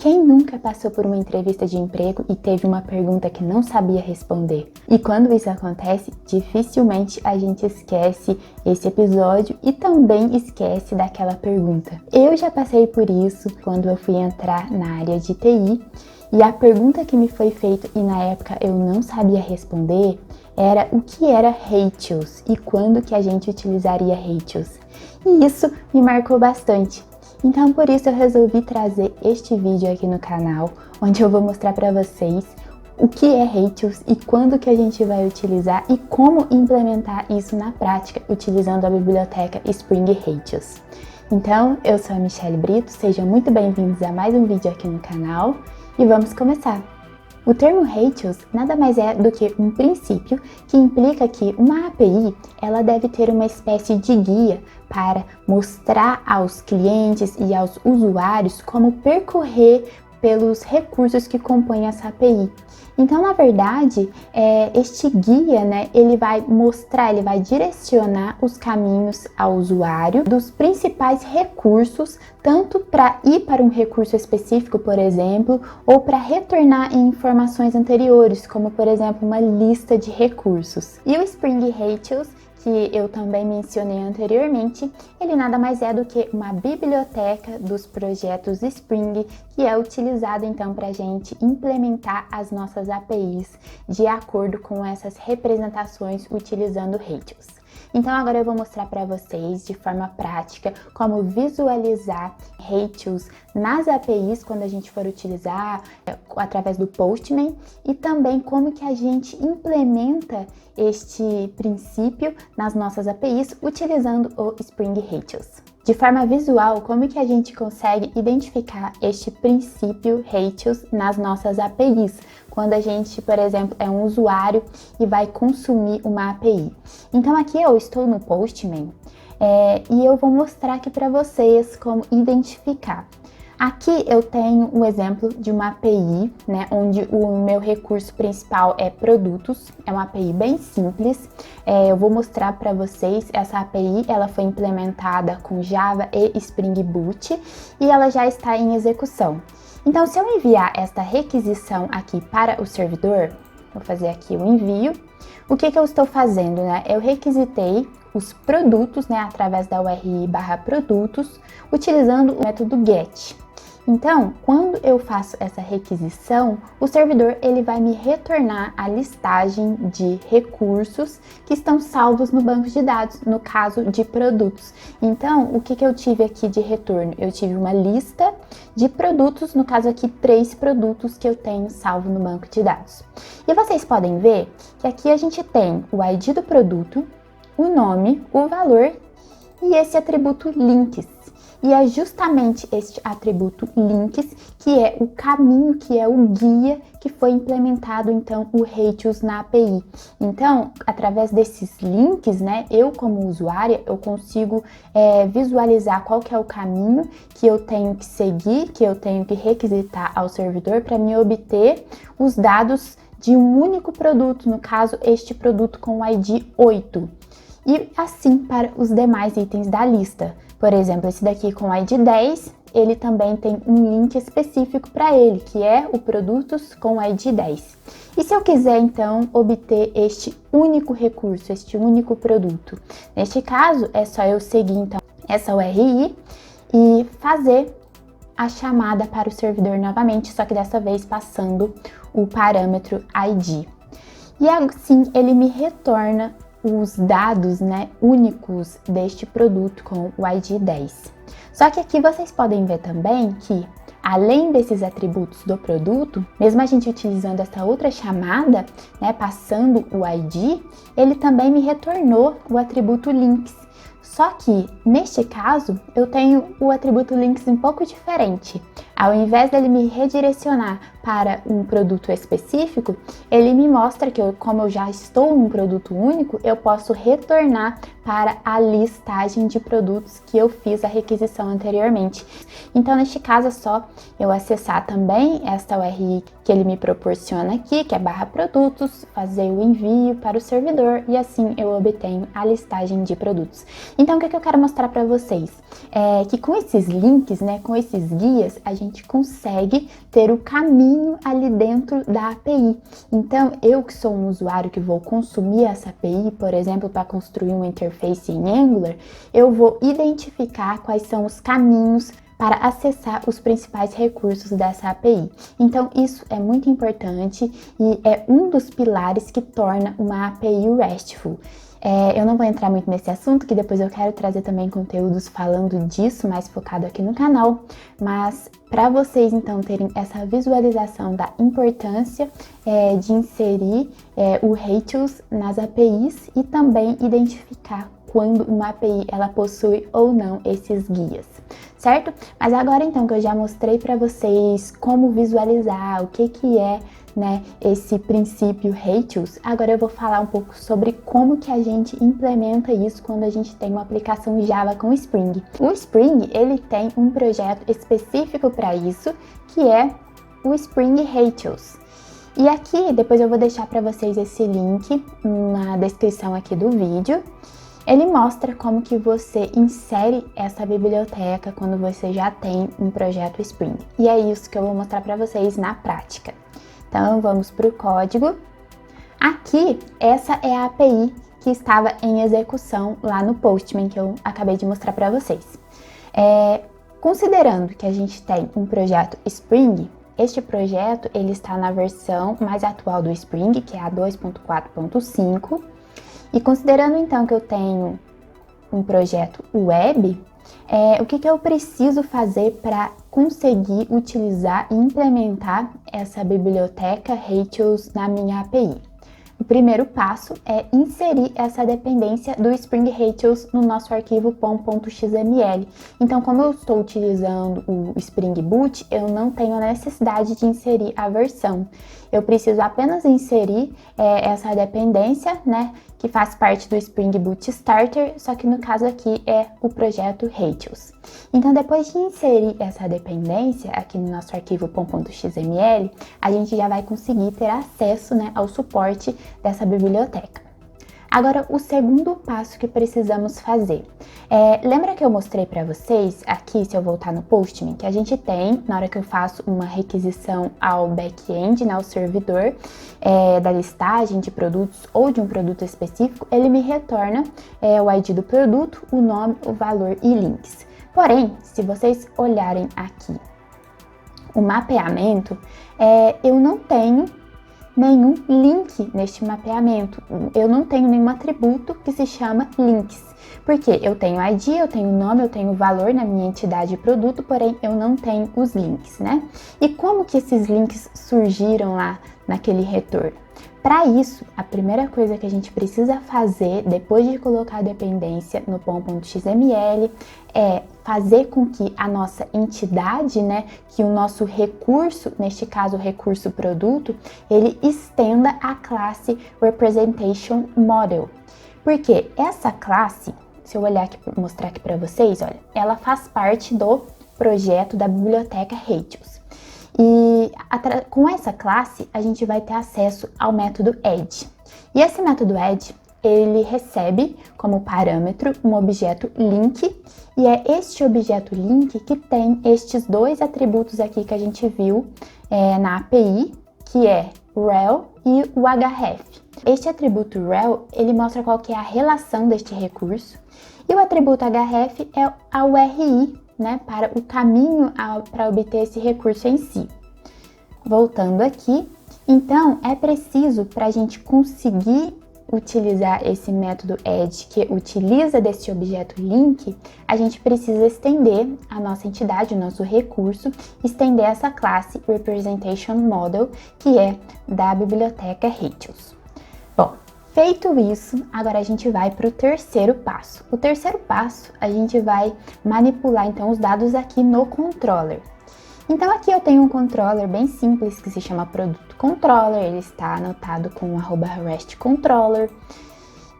Quem nunca passou por uma entrevista de emprego e teve uma pergunta que não sabia responder? E quando isso acontece, dificilmente a gente esquece esse episódio e também esquece daquela pergunta. Eu já passei por isso quando eu fui entrar na área de TI e a pergunta que me foi feita e na época eu não sabia responder era o que era Ratios e quando que a gente utilizaria Ratios. E isso me marcou bastante. Então por isso eu resolvi trazer este vídeo aqui no canal, onde eu vou mostrar para vocês o que é Ratios e quando que a gente vai utilizar e como implementar isso na prática utilizando a biblioteca Spring Ratios. Então, eu sou a Michelle Brito, sejam muito bem-vindos a mais um vídeo aqui no canal e vamos começar! O termo Ratios nada mais é do que um princípio que implica que uma API ela deve ter uma espécie de guia para mostrar aos clientes e aos usuários como percorrer pelos recursos que compõem essa API. Então, na verdade, este guia, ele vai mostrar, ele vai direcionar os caminhos ao usuário dos principais recursos, tanto para ir para um recurso específico, por exemplo, ou para retornar em informações anteriores, como, por exemplo, uma lista de recursos. E o Spring Ratios, que eu também mencionei anteriormente, ele nada mais é do que uma biblioteca dos projetos Spring, que é utilizada então para a gente implementar as nossas APIs de acordo com essas representações utilizando Ratios. Então agora eu vou mostrar para vocês de forma prática como visualizar Ratios nas APIs quando a gente for utilizar através do Postman e também como que a gente implementa este princípio nas nossas APIs utilizando o Spring Ratios. De forma visual, como que a gente consegue identificar este princípio Ratios nas nossas APIs? Quando a gente, por exemplo, é um usuário e vai consumir uma API. Então aqui eu estou no Postman e eu vou mostrar aqui para vocês como identificar. Aqui eu tenho um exemplo de uma API, onde o meu recurso principal é produtos, é uma API bem simples. Eu vou mostrar para vocês, essa API ela foi implementada com Java e Spring Boot e ela já está em execução. Então, se eu enviar esta requisição aqui para o servidor, vou fazer aqui o envio, o que eu estou fazendo? Eu requisitei os produtos através da URI/produtos, utilizando o método GET. Então, quando eu faço essa requisição, o servidor ele vai me retornar a listagem de recursos que estão salvos no banco de dados, no caso de produtos. Então, o que eu tive aqui de retorno? Eu tive uma lista de produtos, no caso aqui 3 produtos que eu tenho salvo no banco de dados. E vocês podem ver que aqui a gente tem o ID do produto, o nome, o valor e esse atributo links. E é justamente este atributo links que é o caminho, que é o guia que foi implementado então o Ratios na API. Então, através desses links, eu como usuária, eu consigo visualizar qual que é o caminho que eu tenho que seguir, que eu tenho que requisitar ao servidor para me obter os dados de um único produto, no caso este produto com o ID 8. E assim para os demais itens da lista. Por exemplo, esse daqui com ID 10, ele também tem um link específico para ele, que é o produtos com ID 10. E se eu quiser, então, obter este único recurso, este único produto? Neste caso, é só eu seguir, então, essa URI e fazer a chamada para o servidor novamente, só que dessa vez passando o parâmetro ID. E assim, ele me retorna os dados únicos deste produto com o ID 10. Só que aqui vocês podem ver também que, além desses atributos do produto, mesmo a gente utilizando essa outra chamada, passando o ID, ele também me retornou o atributo links. Só que, neste caso, eu tenho o atributo links um pouco diferente. Ao invés dele me redirecionar para um produto específico, ele me mostra que como eu já estou num produto único, eu posso retornar para a listagem de produtos que eu fiz a requisição anteriormente. Então, neste caso, é só eu acessar também esta URI que ele me proporciona aqui, que é /produtos, fazer o envio para o servidor e assim eu obtenho a listagem de produtos. Então, o que eu quero mostrar para vocês? É que com esses links, com esses guias, a gente gente consegue ter o caminho ali dentro da API. Então, eu que sou um usuário que vou consumir essa API, por exemplo, para construir uma interface em Angular, eu vou identificar quais são os caminhos para acessar os principais recursos dessa API. Então, isso é muito importante e é um dos pilares que torna uma API RESTful. Eu não vou entrar muito nesse assunto, que depois eu quero trazer também conteúdos falando disso, mais focado aqui no canal, mas para vocês então terem essa visualização da importância de inserir o RESTful nas APIs e também identificar quando uma API ela possui ou não esses guias, certo? Mas agora então que eu já mostrei para vocês como visualizar, o que é, né, esse princípio RESTful, agora eu vou falar um pouco sobre como que a gente implementa isso quando a gente tem uma aplicação Java com Spring. O Spring, ele tem um projeto específico para isso, que é o Spring RESTful. E aqui, depois eu vou deixar para vocês esse link na descrição aqui do vídeo. Ele mostra como que você insere essa biblioteca quando você já tem um projeto Spring. E é isso que eu vou mostrar para vocês na prática. Então, vamos para o código. Aqui, essa é a API que estava em execução lá no Postman, que eu acabei de mostrar para vocês. Considerando que a gente tem um projeto Spring, este projeto ele está na versão mais atual do Spring, que é a 2.4.5. E considerando então que eu tenho um projeto web, o que eu preciso fazer para conseguir utilizar e implementar essa biblioteca RESTful na minha API? O primeiro passo é inserir essa dependência do Spring RESTful no nosso arquivo pom.xml. Então, como eu estou utilizando o Spring Boot, eu não tenho necessidade de inserir a versão. Eu preciso apenas inserir essa dependência, né, que faz parte do Spring Boot Starter, só que no caso aqui é o projeto RESTful. Então, depois de inserir essa dependência aqui no nosso arquivo pom.xml, a gente já vai conseguir ter acesso, né, ao suporte dessa biblioteca. Agora, o segundo passo que precisamos fazer. Lembra que eu mostrei para vocês, aqui, se eu voltar no Postman, que a gente tem, na hora que eu faço uma requisição ao back-end, né, ao servidor, da listagem de produtos ou de um produto específico, ele me retorna o ID do produto, o nome, o valor e links. Porém, se vocês olharem aqui o mapeamento, eu não tenho nenhum link neste mapeamento. Eu não tenho nenhum atributo que se chama links. Porque eu tenho ID, eu tenho nome, eu tenho valor na minha entidade de produto, porém eu não tenho os links, né? E como que esses links surgiram lá naquele retorno? Para isso, a primeira coisa que a gente precisa fazer depois de colocar a dependência no pom.xml é fazer com que a nossa entidade, né, que o nosso recurso, neste caso o recurso produto, ele estenda a classe Representation Model. Porque essa classe, se eu olhar aqui, mostrar aqui para vocês, olha, ela faz parte do projeto da biblioteca RESTful. E com essa classe, a gente vai ter acesso ao método add. E esse método add, ele recebe como parâmetro um objeto link, e é este objeto link que tem estes dois atributos aqui que a gente viu na API, que é rel e o href. Este atributo rel, ele mostra qual que é a relação deste recurso, e o atributo href é a URI, né, para o caminho para obter esse recurso em si. Voltando aqui, então é preciso, para a gente conseguir utilizar esse método add que utiliza desse objeto link, a gente precisa estender a nossa entidade, o nosso recurso, estender essa classe Representation Model, que é da biblioteca RESTful. Bom, feito isso, agora a gente vai para o terceiro passo. O terceiro passo, a gente vai manipular então os dados aqui no controller. Então aqui eu tenho um controller bem simples que se chama produto controller, ele está anotado com @REST_controller.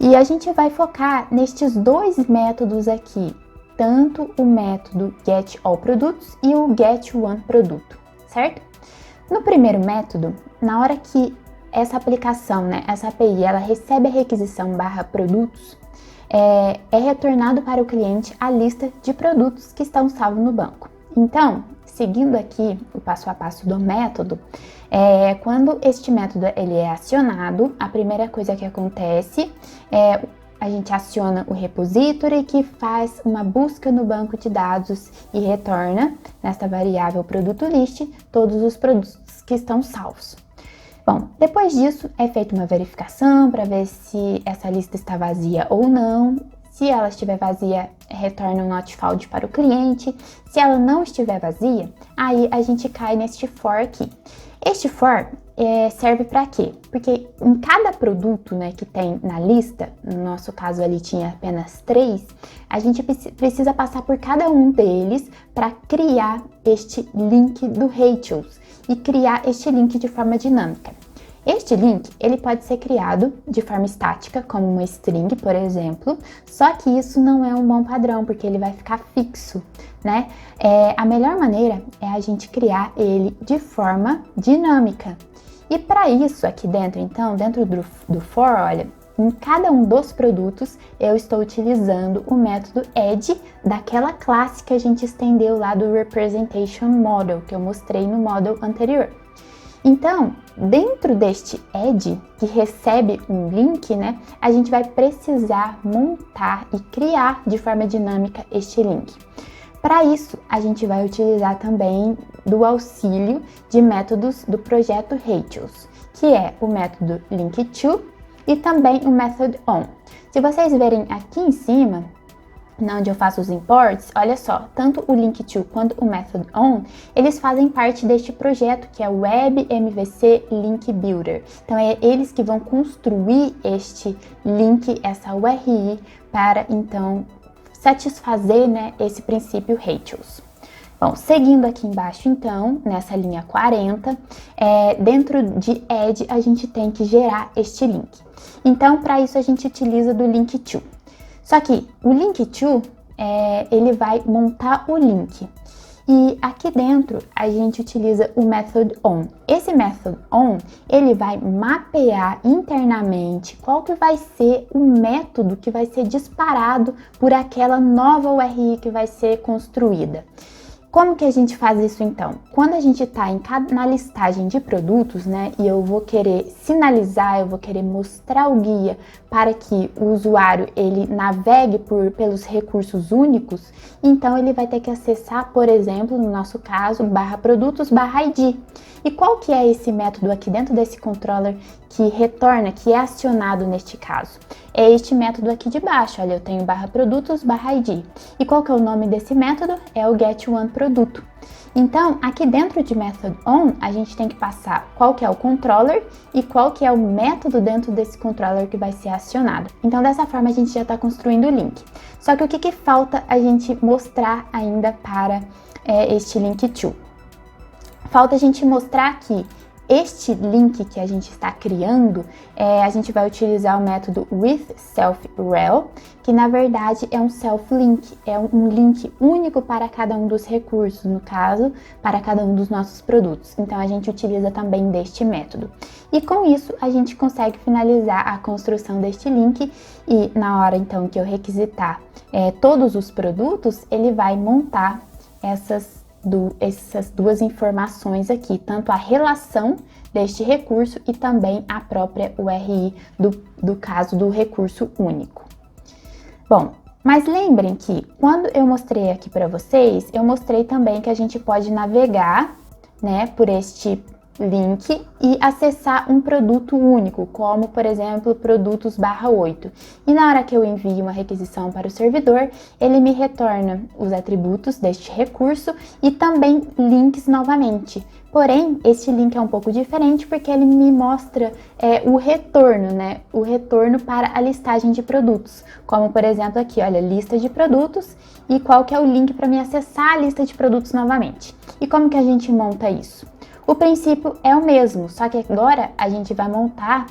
E a gente vai focar nestes dois métodos aqui, tanto o método getAllProdutos e o getOneProduto, certo? No primeiro método, na hora que essa aplicação, né, essa API, ela recebe a requisição /produtos, é retornado para o cliente a lista de produtos que estão salvos no banco. Então, seguindo aqui o passo a passo do método, quando este método ele é acionado, a primeira coisa que acontece é a gente aciona o repository que faz uma busca no banco de dados e retorna nesta variável produto list todos os produtos que estão salvos. Bom, depois disso é feita uma verificação para ver se essa lista está vazia ou não. Se ela estiver vazia, retorna um not found para o cliente. Se ela não estiver vazia, aí a gente cai neste for aqui. Este for serve para quê? Porque em cada produto, né, que tem na lista, no nosso caso ali tinha apenas 3, a gente precisa passar por cada um deles para criar este link do Ratios e criar este link de forma dinâmica. Este link, ele pode ser criado de forma estática, como uma string, por exemplo, só que isso não é um bom padrão, porque ele vai ficar fixo, né? A melhor maneira é a gente criar ele de forma dinâmica. E para isso, aqui dentro, então, dentro do for, olha, em cada um dos produtos, eu estou utilizando o método add daquela classe que a gente estendeu lá do Representation Model, que eu mostrei no model anterior. Então, dentro deste add, que recebe um link, né, a gente vai precisar montar e criar de forma dinâmica este link. Para isso, a gente vai utilizar também do auxílio de métodos do projeto Ratios, que é o método link_to e também o method on. Se vocês verem aqui em cima, onde eu faço os imports, olha só, tanto o link_to quanto o method on, eles fazem parte deste projeto que é o Web MVC Link Builder. Então é eles que vão construir este link, essa URI, para então satisfazer, né, esse princípio Ratios. Bom, seguindo aqui embaixo então, nessa linha 40, dentro de add a gente tem que gerar este link. Então para isso a gente utiliza do link_to. Só que o link_to, ele vai montar o link. E aqui dentro a gente utiliza o method on. Esse method on, ele vai mapear internamente qual que vai ser o método que vai ser disparado por aquela nova URI que vai ser construída. Como que a gente faz isso então? Quando a gente está na listagem de produtos, né, e eu vou querer sinalizar, eu vou querer mostrar o guia para que o usuário ele navegue pelos recursos únicos, então ele vai ter que acessar, por exemplo, no nosso caso, /produtos/id. E qual que é esse método aqui dentro desse controller que retorna, que é acionado neste caso? É este método aqui de baixo, olha, eu tenho /produtos/id. E qual que é o nome desse método? É o getOneProduto. Então, aqui dentro de method on, a gente tem que passar qual que é o controller e qual que é o método dentro desse controller que vai ser acionado. Então, dessa forma, a gente já está construindo o link. Só que o que falta a gente mostrar ainda para este link_to? Falta a gente mostrar que este link que a gente está criando, a gente vai utilizar o método withSelfRel, que na verdade é um self-link, é um link único para cada um dos recursos, no caso, para cada um dos nossos produtos. Então a gente utiliza também deste método. E com isso a gente consegue finalizar a construção deste link e na hora então que eu requisitar todos os produtos, ele vai montar essas duas informações aqui, tanto a relação deste recurso e também a própria URI do caso do recurso único. Bom, mas lembrem que quando eu mostrei aqui para vocês, eu mostrei também que a gente pode navegar, né, por este link e acessar um produto único, como por exemplo produtos/8. E na hora que eu envio uma requisição para o servidor, ele me retorna os atributos deste recurso e também links novamente. Porém, este link é um pouco diferente porque ele me mostra o retorno, né? O retorno para a listagem de produtos. Como por exemplo aqui, olha, lista de produtos e qual que é o link para me acessar a lista de produtos novamente. E como que a gente monta isso? O princípio é o mesmo, só que agora a gente vai montar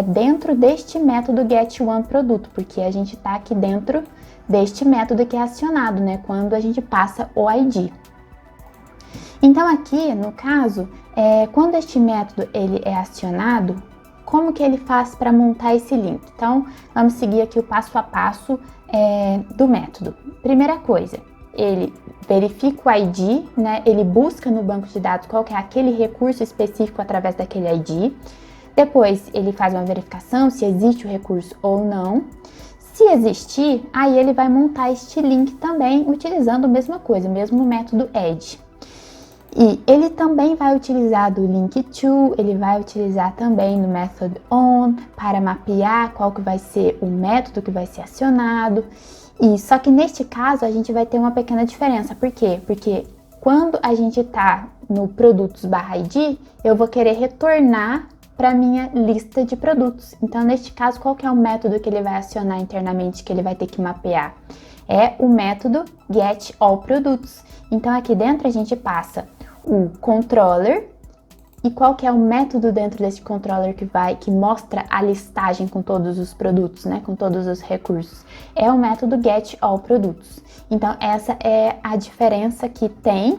dentro deste método getOneProduto, porque a gente está aqui dentro deste método que é acionado, né, quando a gente passa o ID. Então aqui, no caso, quando este método ele é acionado, como que ele faz para montar esse link? Então, vamos seguir aqui o passo a passo do método. Primeira coisa, ele verifica o ID, né? Ele busca no banco de dados qual que é aquele recurso específico através daquele ID. Depois, ele faz uma verificação se existe o recurso ou não. Se existir, aí ele vai montar este link também utilizando a mesma coisa, o mesmo método add. E ele também vai utilizar do link to, ele vai utilizar também no method on para mapear qual que vai ser o método que vai ser acionado. E só que neste caso a gente vai ter uma pequena diferença. Por quê? Porque quando a gente está no produtos/id, eu vou querer retornar para minha lista de produtos. Então, neste caso, qual que é o método que ele vai acionar internamente, que ele vai ter que mapear? É o método getAllProducts. Então, aqui dentro a gente passa o controller. E qual que é o método dentro desse controller que mostra a listagem com todos os produtos, né? Com todos os recursos? É o método getAllProducts. Então, essa é a diferença que tem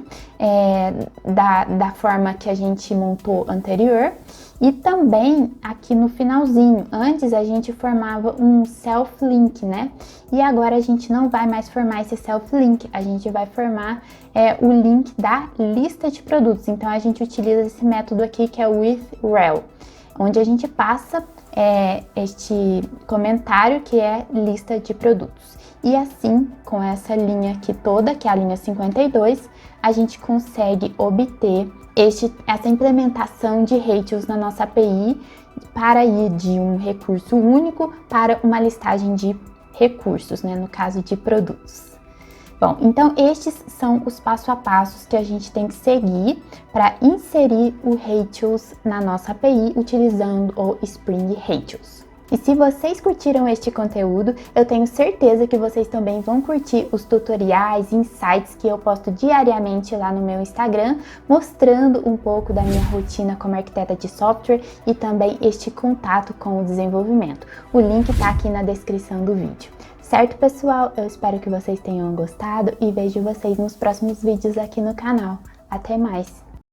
da forma que a gente montou anterior. E também aqui no finalzinho, antes a gente formava um self-link, né? E agora a gente não vai mais formar esse self-link, a gente vai formar o link da lista de produtos. Então a gente utiliza esse método aqui que é o withRel, onde a gente passa este comentário que é lista de produtos. E assim, com essa linha aqui toda, que é a linha 52, a gente consegue obter essa implementação de ratios na nossa API para ir de um recurso único para uma listagem de recursos, né, no caso de produtos. Bom, então estes são os passo a passos que a gente tem que seguir para inserir o ratios na nossa API utilizando o Spring Ratios. E se vocês curtiram este conteúdo, eu tenho certeza que vocês também vão curtir os tutoriais, insights que eu posto diariamente lá no meu Instagram, mostrando um pouco da minha rotina como arquiteta de software e também este contato com o desenvolvimento. O link está aqui na descrição do vídeo. Certo, pessoal? Eu espero que vocês tenham gostado e vejo vocês nos próximos vídeos aqui no canal. Até mais!